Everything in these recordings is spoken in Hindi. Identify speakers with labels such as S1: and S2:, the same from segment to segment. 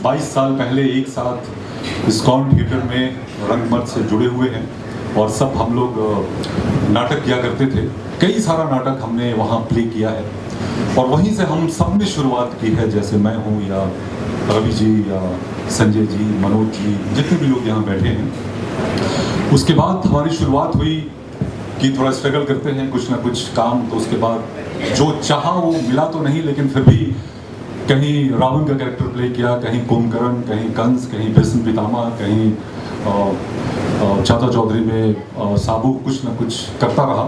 S1: 22 साल पहले एक साथ इस्कॉन थिएटर में रंगमंच से जुड़े हुए हैं और सब हम लोग नाटक किया करते थे। कई सारा नाटक हमने वहाँ प्ले किया है और वहीं से हम सब ने शुरुआत की है, जैसे मैं हूँ या रवि जी या संजय जी, मनोज जी, जितने भी लोग यहाँ बैठे हैं। उसके बाद हमारी शुरुआत हुई कि थोड़ा स्ट्रगल करते हैं, कुछ ना कुछ काम, तो उसके बाद जो चाहा वो मिला तो नहीं, लेकिन फिर भी कहीं रावण का कैरेक्टर प्ले किया, कहीं कुंभकर्ण, कहीं कंस, कहीं भीष्म पितामह, कहीं चाचा चौधरी में साबू, कुछ ना कुछ करता रहा।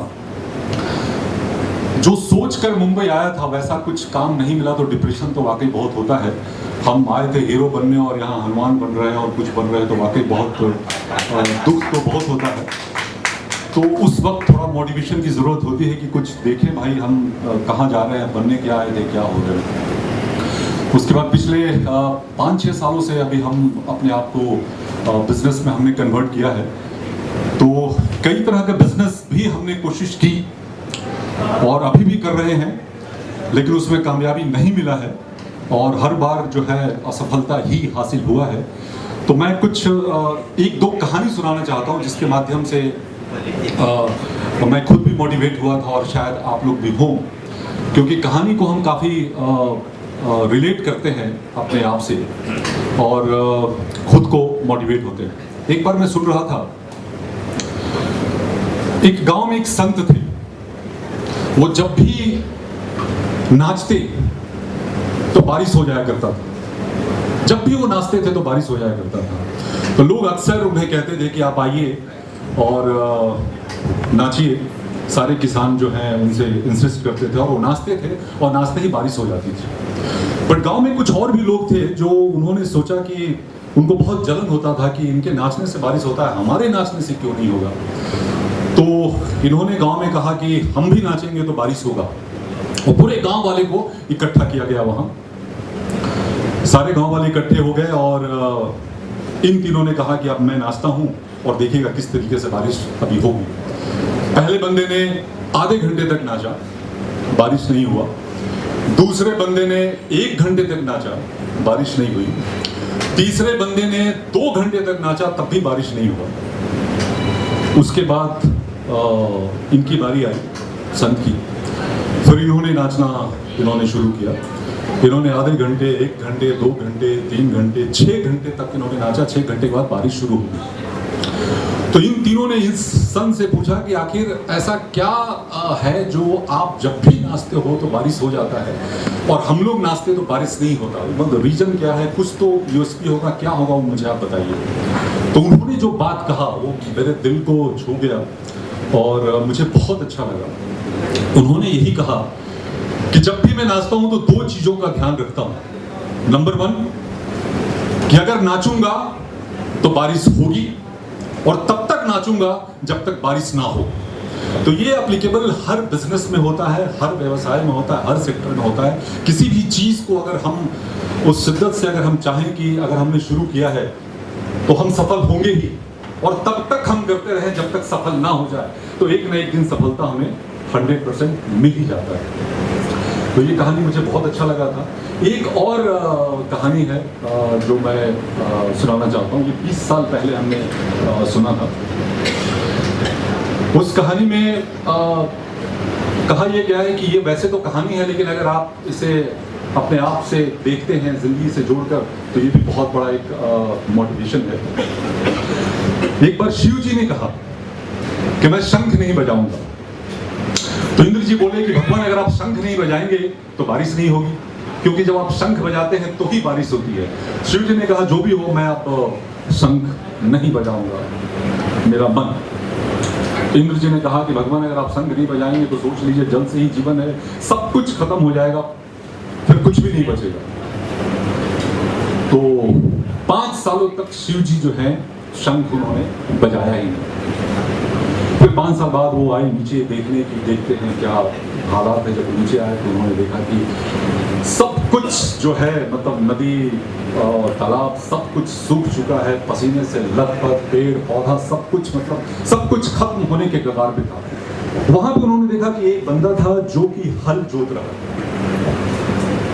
S1: जो सोचकर मुंबई आया था वैसा कुछ काम नहीं मिला तो डिप्रेशन तो वाकई बहुत होता है। हम आए थे हीरो बनने और यहाँ हनुमान बन रहे हैं और कुछ बन रहे हैं, तो वाकई बहुत दुख तो बहुत होता है। तो उस वक्त थोड़ा मोटिवेशन की ज़रूरत होती है कि कुछ देखें भाई हम कहाँ जा रहे हैं, बनने क्या आए थे, क्या हो रहे हैं। उसके बाद पिछले 5-6 सालों से अभी हम अपने आप को बिजनेस में हमने कन्वर्ट किया है। तो कई तरह का बिजनेस भी हमने कोशिश की और अभी भी कर रहे हैं, लेकिन उसमें कामयाबी नहीं मिला है और हर बार जो है असफलता ही हासिल हुआ है। तो मैं कुछ 1-2 कहानी सुनाना चाहता हूँ जिसके माध्यम से मैं खुद भी मोटिवेट हुआ था और शायद आप लोग भी हों, क्योंकि कहानी को हम काफ़ी रिलेट करते हैं अपने आप से और खुद को मोटिवेट होते हैं। एक बार मैं सुन रहा था, एक गांव में एक संत थे। वो जब भी नाचते तो बारिश हो जाया करता था। जब भी वो नाचते थे तो बारिश हो जाया करता था। तो लोग अक्सर उन्हें कहते थे कि आप आइए और नाचिए। सारे किसान जो हैं उनसे इंसिस्ट करते थे और वो नाचते थे और नाचते ही बारिश हो जाती थी। पर गांव में कुछ और भी लोग थे जो उन्होंने सोचा कि उनको बहुत जलन होता था कि इनके नाचने से बारिश होता है, हमारे नाचने से क्यों नहीं होगा। तो इन्होंने गांव में कहा कि हम भी नाचेंगे तो बारिश होगा और पूरे गांव वाले को इकट्ठा किया गया। वहां सारे गांव वाले इकट्ठे हो गए और इन तीनों ने कहा कि अब मैं नाचता हूं और देखिएगा किस तरीके से बारिश अभी होगी। पहले बंदे ने आधे घंटे तक नाचा, बारिश नहीं हुआ। दूसरे बंदे ने 1 घंटे तक नाचा, बारिश नहीं हुई। तीसरे बंदे ने 2 घंटे तक नाचा, तब भी बारिश नहीं हुआ। उसके बाद इनकी बारी आई संत की। फिर इन्होंने नाचना शुरू किया। इन्होंने आधे घंटे, 1 घंटे, 2 घंटे, 3 घंटे, 6 घंटे तक इन्होंने नाचा। 6 घंटे के बाद बारिश शुरू हुई। तो इन तीनों ने इस संत से पूछा कि आखिर ऐसा क्या है जो आप जब भी नाचते हो तो बारिश हो जाता है और हम लोग नाचते तो बारिश नहीं होता, मतलब रीजन क्या है, कुछ तो यूएसपी होगा, क्या होगा वो मुझे आप बताइए। तो उन्होंने जो बात कहा वो मेरे दिल को छू गया और मुझे बहुत अच्छा लगा। उन्होंने यही कहा कि जब भी मैं नाचता हूं तो 2 चीजों का ध्यान रखता हूं। नंबर 1 कि अगर नाचूंगा तो बारिश होगी और तब तक नाचूंगा जब तक बारिश ना हो। तो ये एप्लीकेबल हर बिजनेस में होता है, हर व्यवसाय में होता है, हर सेक्टर में होता है। किसी भी चीज को अगर हम उस शिद्दत से अगर हम चाहें कि अगर हमने शुरू किया है तो हम सफल होंगे ही, और तब तक हम करते रहें जब तक सफल ना हो जाए, तो एक न एक दिन सफलता हमें 100% मिल ही जाता है। तो ये कहानी मुझे बहुत अच्छा लगा था। एक और कहानी है जो मैं सुनाना चाहता हूँ। ये 20 साल पहले हमने सुना था। उस कहानी में कहा यह गया है कि ये वैसे तो कहानी है, लेकिन अगर आप इसे अपने आप से देखते हैं, जिंदगी से जोड़कर, तो ये भी बहुत बड़ा एक मोटिवेशन है। एक बार शिव जी ने कहा कि मैं शंख नहीं बजाऊंगा। तो इंद्र जी बोले कि भगवान अगर आप शंख नहीं बजाएंगे तो बारिश नहीं होगी, क्योंकि जब आप शंख बजाते हैं तो ही बारिश होती है। शिव जी ने कहा जो भी हो, मैं अब शंख नहीं बजाऊंगा, मेरा मन। इंद्र जी ने कहा कि भगवान अगर आप शंख नहीं बजाएंगे तो सोच लीजिए जल से ही जीवन है, सब कुछ खत्म हो जाएगा, फिर कुछ भी नहीं बचेगा। तो 5 सालों तक शिव जी जो है शंख उन्होंने बजाया ही नहीं। फिर 5 साल बाद वो आए नीचे देखने की, देखते हैं क्या हालात है। जब नीचे आए तो उन्होंने देखा कि सब कुछ जो है, मतलब नदी और तालाब सब कुछ सूख चुका है, पसीने से लथपथ, पेड़ पौधा सब कुछ, मतलब सब कुछ खत्म होने के कगार पे था। वहां पे उन्होंने देखा कि एक बंदा था जो कि हल जोत रहा।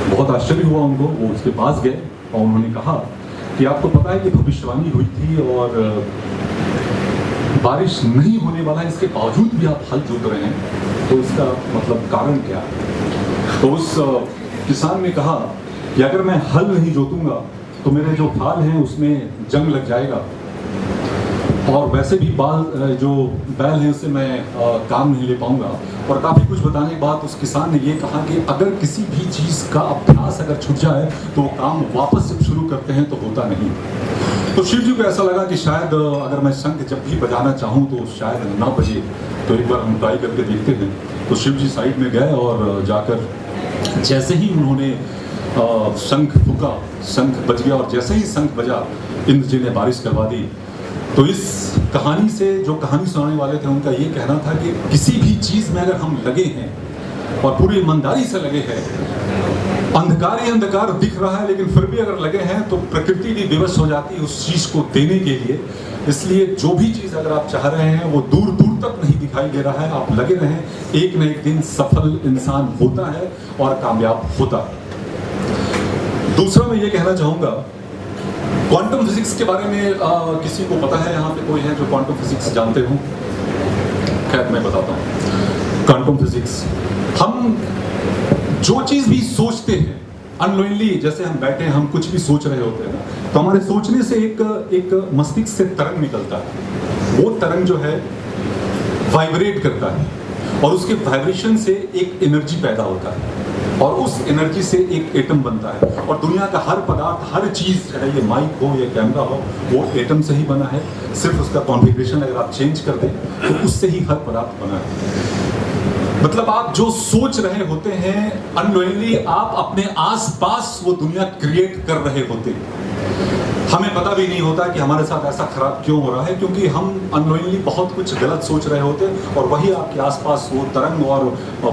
S1: बहुत आश्चर्य हुआ उनको। वो उसके पास गए और उन्होंने कहा कि आपको पता है कि भविष्यवाणी हुई थी और बारिश नहीं होने वाला है, इसके बावजूद भी आप हल जोत रहे हैं, तो इसका मतलब कारण क्या है? तो उस किसान ने कहा कि अगर मैं हल नहीं जोतूंगा तो मेरे जो फाल हैं उसमें जंग लग जाएगा, और वैसे भी जो बैल हैं उससे मैं काम नहीं ले पाऊंगा। और काफ़ी कुछ बताने के बाद उस किसान ने ये कहा कि अगर किसी भी चीज़ का अभ्यास अगर छूट जाए तो वो काम वापस जब शुरू करते हैं तो होता नहीं। तो शिव जी को ऐसा लगा कि शायद अगर मैं शंख जब भी बजाना चाहूँ तो शायद ना बजे, तो एक बार हम ट्राई करके देखते हैं। तो शिव जी साइड में गए और जाकर जैसे ही उन्होंने शंख फूका, शंख बज गया, और जैसे ही शंख बजा इंद्र जी ने बारिश करवा दी। तो इस कहानी से जो कहानी सुनाने वाले थे उनका ये कहना था कि किसी भी चीज़ में अगर हम लगे हैं और पूरी ईमानदारी से लगे हैं, अंधकार ही अंधकार दिख रहा है लेकिन फिर भी अगर लगे हैं तो प्रकृति भी विवश हो जाती है उस चीज़ को देने के लिए। इसलिए जो भी चीज़ अगर आप चाह रहे हैं वो दूर दूर तक नहीं दिखाई दे रहा है, आप लगे रहें, एक न एक दिन सफल इंसान होता है और कामयाब होता है। दूसरा मैं ये कहना चाहूँगा, क्वांटम फिजिक्स के बारे में किसी को पता है? यहाँ पे कोई है जो क्वांटम फिजिक्स जानते हो? खैर मैं बताता हूँ। क्वांटम फिजिक्स, हम जो चीज़ भी सोचते हैं अननोइंगली, जैसे हम बैठे हैं हम कुछ भी सोच रहे होते हैं ना, तो हमारे सोचने से एक मस्तिष्क से तरंग निकलता है। वो तरंग जो है वाइब्रेट करता है और उसके वाइब्रेशन से एक एनर्जी पैदा होता है और उस एनर्जी से एक एटम बनता है। और दुनिया का हर पदार्थ, हर चीज़, चाहे ये माइक हो या कैमरा हो, वो एटम से ही बना है। सिर्फ उसका कॉन्फ़िगरेशन अगर आप चेंज कर दें तो उससे ही हर पदार्थ बना है। मतलब आप जो सोच रहे होते हैं अननोइंगली आप अपने आसपास वो दुनिया क्रिएट कर रहे होते हैं। हमें पता भी नहीं होता कि हमारे साथ ऐसा खराब क्यों हो रहा है, क्योंकि हम अननोइंगली बहुत कुछ गलत सोच रहे होते हैं और वही आपके आसपास वो तरंग और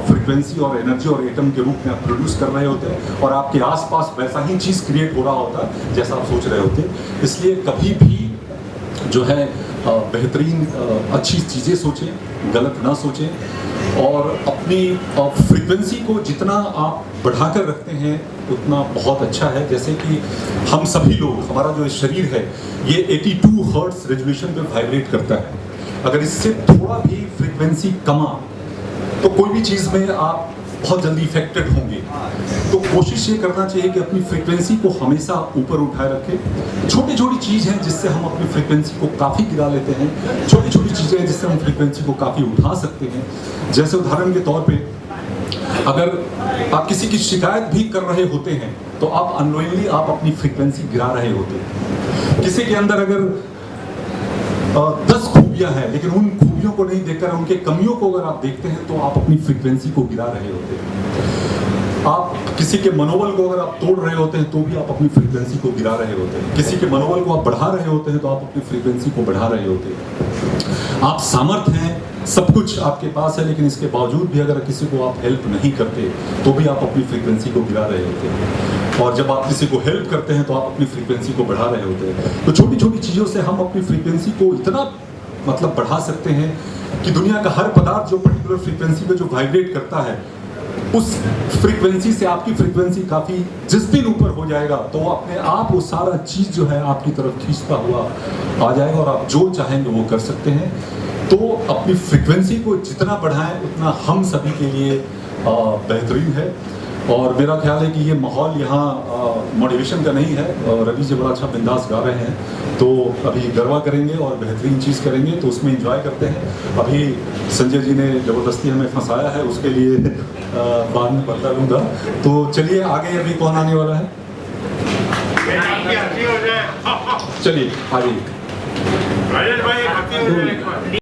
S1: फ्रीक्वेंसी और एनर्जी और एटम के रूप में आप प्रोड्यूस कर रहे होते हैं और आपके आसपास वैसा ही चीज़ क्रिएट हो रहा होता है जैसा आप सोच रहे होते हैं। इसलिए कभी भी जो है बेहतरीन अच्छी चीज़ें सोचें, गलत ना सोचें और अपनी फ्रीक्वेंसी को जितना आप बढ़ाकर रखते हैं उतना बहुत अच्छा है। जैसे कि हम सभी लोग, हमारा जो शरीर है ये 82 हर्ट्ज रेजोल्यूशन पे वाइब्रेट करता है। अगर इससे थोड़ा भी फ्रीक्वेंसी कमा तो कोई भी चीज़ में आप बहुत जल्दी इफेक्टेड होंगे। तो कोशिश ये करना चाहिए कि अपनी फ्रीक्वेंसी को हमेशा ऊपर उठाए रखें। छोटी छोटी चीज़ हैं जिससे हम अपनी फ्रीक्वेंसी को काफ़ी गिरा लेते हैं, छोटी छोटी चीज़ें हैं जिससे हम फ्रीक्वेंसी को काफ़ी उठा सकते हैं। जैसे उदाहरण के तौर पे अगर आप किसी की शिकायत भी कर रहे होते हैं तो आप अननोइंगली आप अपनी फ्रीक्वेंसी गिरा रहे होते हैं। किसी के अंदर अगर 10 खूबियां हैं लेकिन उन खूबियों को नहीं देखकर उनके कमियों को अगर आप देखते हैं तो आप अपनी फ्रीक्वेंसी को गिरा रहे होते हैं। आप किसी के मनोबल को अगर आप तोड़ रहे होते हैं तो भी आप अपनी फ्रीक्वेंसी को गिरा रहे होते हैं। किसी के मनोबल को आप बढ़ा रहे होते हैं तो आप अपनी फ्रीक्वेंसी को बढ़ा रहे होते हैं। आप सामर्थ्य हैं, सब कुछ आपके पास है, लेकिन इसके बावजूद भी अगर किसी को आप हेल्प नहीं करते तो भी आप अपनी फ्रीक्वेंसी को गिरा रहे होते हैं। और जब आप किसी को हेल्प करते हैं तो आप अपनी फ्रीक्वेंसी को बढ़ा रहे होते हैं। तो छोटी छोटी चीज़ों से हम अपनी फ्रीक्वेंसी को इतना मतलब बढ़ा सकते हैं कि दुनिया का हर पदार्थ जो पर्टिकुलर फ्रीक्वेंसी पे जो वाइब्रेट करता है उस फ्रीक्वेंसी से आपकी फ्रीक्वेंसी काफ़ी जिस दिन ऊपर हो जाएगा तो अपने आप वो सारा चीज़ जो है आपकी तरफ खींचता हुआ आ जाएगा और आप जो चाहेंगे वो कर सकते हैं। तो अपनी फ्रीक्वेंसी को जितना बढ़ाएं उतना हम सभी के लिए बेहतरीन है। और मेरा ख्याल है कि ये माहौल यहाँ मोटिवेशन का नहीं है। रवि जी बड़ा अच्छा बिंदास गा रहे हैं तो अभी गरबा करेंगे और बेहतरीन चीज़ करेंगे तो उसमें एंजॉय करते हैं। अभी संजय जी ने ज़बरदस्ती हमें फंसाया है, उसके लिए बाद में बदला लूँगा। तो चलिए आगे अभी कौन आने वाला है? चलिए आगे।